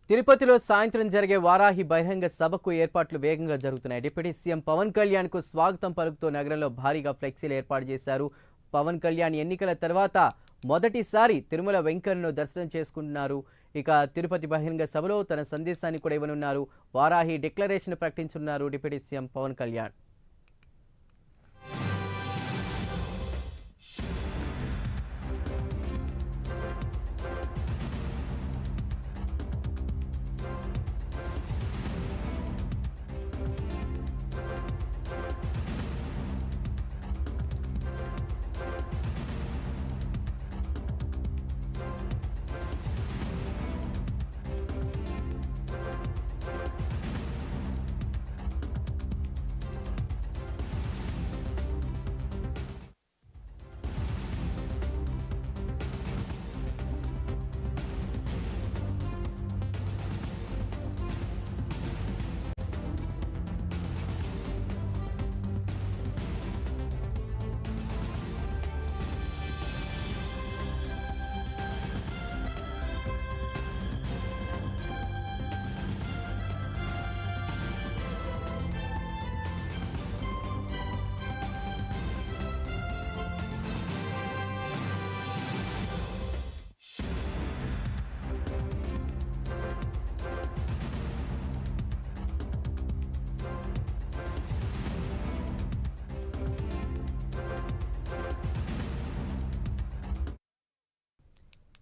తిరుపతిలో సాయంత్రం జరిగే వారాహి బహిరంగ సభకు ఏర్పాట్లు వేగంగా జరుగుతున్నాయి. డిప్యూటీ సీఎం పవన్ కళ్యాణ్ కు స్వాగతం పలుకుతూ నగరంలో భారీగా ఫ్లెక్సీలు ఏర్పాటు చేశారు. పవన్ కళ్యాణ్ ఎన్నికల తర్వాత మొదటిసారి తిరుమల వెంకన్నను దర్శనం చేసుకుంటున్నారు. ఇక తిరుపతి బహిరంగ సభలో తన సందేశాన్ని కూడా ఇవ్వనున్నారు. వారాహి డిక్లరేషన్ ప్రకటించనున్నారు డిప్యూటీ సీఎం పవన్ కళ్యాణ్.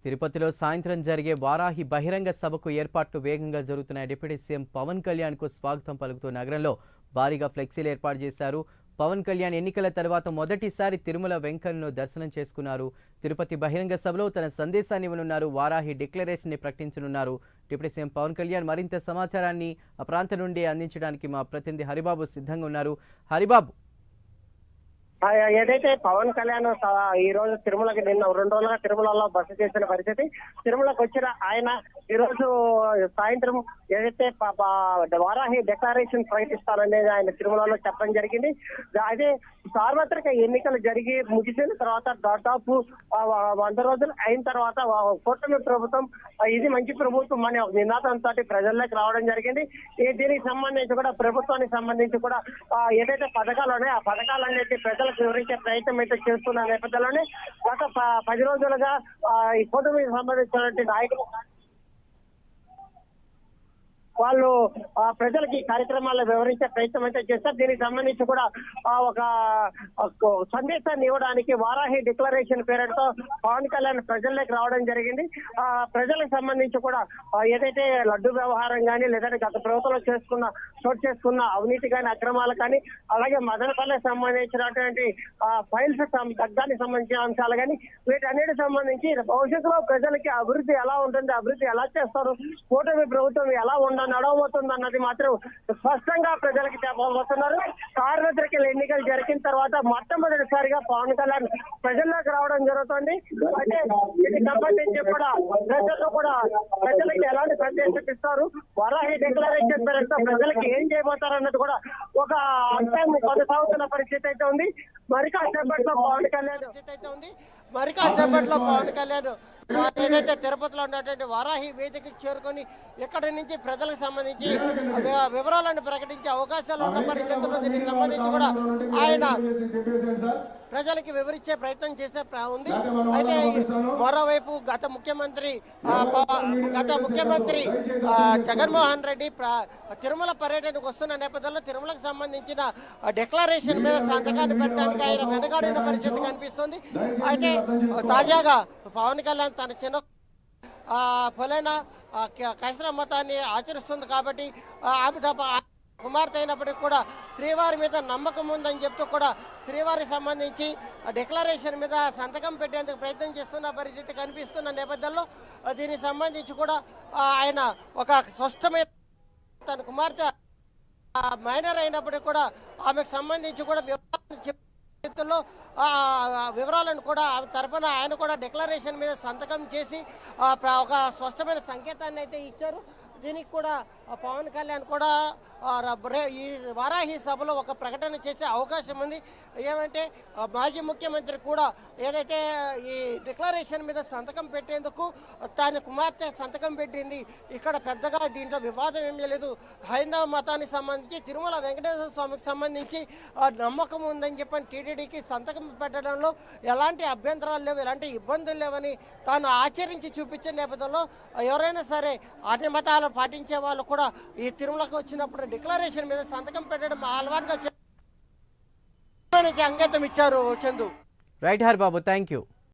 తిరుపతిలో సాయంత్రం జరిగే వారాహి బహిరంగ సభకు ఏర్పాట్లు వేగంగా జరుగుతున్నాయి. డిప్యూటీ సీఎం పవన్ కళ్యాణ్ కు స్వాగతం పలుకుతూ నగరంలో భారీగా ఫ్లెక్సీలు ఏర్పాటు చేశారు. పవన్ కళ్యాణ్ ఎన్నికల తర్వాత మొదటిసారి తిరుమల వెంకన్నను దర్శనం చేసుకున్నారు. తిరుపతి బహిరంగ సభలో తన సందేశాన్ని ఇవ్వనున్నారు. వారాహి డిక్లరేషన్ ని ప్రకటించనున్నారు. డిప్యూటీ సీఎం పవన్ కళ్యాణ్ మరింత సమాచారాన్ని ఆ ప్రాంతం నుండి అందించడానికి మా ప్రతినిధి హరిబాబు సిద్ధంగా ఉన్నారు. హరిబాబు, ఏదైతే పవన్ కళ్యాణ్ ఈ రోజు తిరుమలకి నిన్న 2 రోజులుగా తిరుమలలో బస చేసిన పరిస్థితి, తిరుమలకు వచ్చిన ఆయన ఈ రోజు సాయంత్రం ఏదైతే వారాహి డిక్లరేషన్ ప్రకటిస్తారనేది ఆయన తిరుమలలో చెప్పడం జరిగింది. అదే సార్వత్రిక ఎన్నికలు జరిగి ముగిసిన తర్వాత దాదాపు 100 రోజులు అయిన తర్వాత కూటమి ప్రభుత్వం ఇది మంచి ప్రభుత్వం అనే ఒక నినాదంతో ప్రజల్లోకి రావడం జరిగింది. దీనికి సంబంధించి కూడా ప్రభుత్వానికి సంబంధించి కూడా ఏదైతే పథకాలు ఉన్నాయో ఆ పథకాలన్నిటి ప్రజలకు వివరించే ప్రయత్నం అయితే చేస్తున్న నేపథ్యంలోనే గత 10 రోజులుగా ఈ కూటమికి సంబంధించినటువంటి నాయకులు వాళ్ళు ప్రజలకి ఈ కార్యక్రమాల్లో వివరించే ప్రయత్నం అయితే చేస్తారు. దీనికి సంబంధించి కూడా ఒక సందేశాన్ని ఇవ్వడానికి వారాహి డిక్లరేషన్ పేరుతో పవన్ కళ్యాణ్ ప్రజల్లోకి రావడం జరిగింది. ప్రజలకు సంబంధించి కూడా ఏదైతే లడ్డు వ్యవహారం కానీ లేదంటే గత ప్రభుత్వంలో చోటు చేసుకున్న అవినీతి కానీ అక్రమాలు కానీ అలాగే మదనపల్లికి సంబంధించినటువంటి ఫైల్స్ దగ్గానికి సంబంధించిన అంశాలు కానీ వీటన్నిటికి సంబంధించి భవిష్యత్తులో ప్రజలకి అభివృద్ధి ఎలా ఉంటుంది, అభివృద్ధి ఎలా చేస్తారు, కూటమి ప్రభుత్వం ఎలా నడవబోతుంది అన్నది మాత్రం స్పష్టంగా ప్రజలకు చెప్పబోతున్నారు. సార్వత్రిక ఎన్నికలు జరిగిన తర్వాత మొట్టమొదటిసారిగా పవన్ కళ్యాణ్ ప్రజల్లోకి రావడం జరుగుతుంది. అంటే దీనికి సంబంధించి కూడా ప్రజల్లో కూడా ప్రజలకి ఎలాంటి సందేశం ఇస్తారు, వారాహి డిక్లరేషన్ పేరుతో ప్రజలకి ఏం చేయబోతారు అన్నది కూడా ఒక అంశం కొనసాగుతున్న పరిస్థితి అయితే ఉంది. మరి కాసేపట్లో పవన్ కళ్యాణ్ ఏదైతే తిరుపతిలో ఉన్నటువంటి వారాహి వేదికకు చేరుకొని ఇక్కడి నుంచి ప్రజలకు సంబంధించి వివరాలను ప్రకటించే అవకాశాలు ఉన్న పరిస్థితుల్లో దీనికి సంబంధించి కూడా ఆయన ప్రజలకి వివరించే ప్రయత్నం చేసే ఉంది. అయితే మరోవైపు గత ముఖ్యమంత్రి జగన్మోహన్ రెడ్డి తిరుమల పర్యటనకు వస్తున్న నేపథ్యంలో తిరుమలకు సంబంధించిన డిక్లరేషన్ మీద సంతకాన్ని పెట్టడానికి ఆయన వెనకాడిన పరిస్థితి కనిపిస్తుంది. అయితే తాజాగా పవన్ కళ్యాణ్ తన చిన్న పొలైన కైసర మతాన్ని ఆచరిస్తుంది కాబట్టి కుమార్తె అయినప్పటికీ కూడా శ్రీవారి మీద నమ్మకం ఉందని చెప్తూ కూడా శ్రీవారికి సంబంధించి డిక్లరేషన్ మీద సంతకం పెట్టేందుకు ప్రయత్నం చేస్తున్న పరిస్థితి కనిపిస్తున్న నేపథ్యంలో దీనికి సంబంధించి కూడా ఆయన ఒక స్పష్టమైన తన కుమార్తె మైనర్ అయినప్పటికీ కూడా ఆమెకు సంబంధించి కూడా వివరాలను కూడా తరపున ఆయన కూడా డిక్లరేషన్ మీద సంతకం చేసి ఒక స్పష్టమైన సంకేతాన్ని అయితే ఇచ్చారు. దీనికి కూడా పవన్ కళ్యాణ్ కూడా ఈ వారాహి సభలో ఒక ప్రకటన చేసే అవకాశం ఉంది. ఏమంటే మాజీ ముఖ్యమంత్రి కూడా ఏదైతే ఈ డిక్లరేషన్ మీద సంతకం పెట్టేందుకు తన కుమార్తె సంతకం పెట్టింది. ఇక్కడ పెద్దగా దీంట్లో వివాదం ఏమీ లేదు. హైందవ మతానికి సంబంధించి తిరుమల వెంకటేశ్వర స్వామికి సంబంధించి నమ్మకం ఉందని చెప్పని టీటీడీకి సంతకం పెట్టడంలో ఎలాంటి అభ్యంతరాలు లేవు, ఎలాంటి ఇబ్బందులు లేవని తాను ఆచరించి చూపించే నేపథ్యంలో ఎవరైనా సరే అన్ని మతాలు పాటించే వాళ్ళు కూడా ఈ తిరుమలకు వచ్చినప్పుడు డిక్లరేషన్ మీద సంతకం పెట్టడం అలవాటుగా అంకితం ఇచ్చారు. Chandu. Right her Babu, thank you.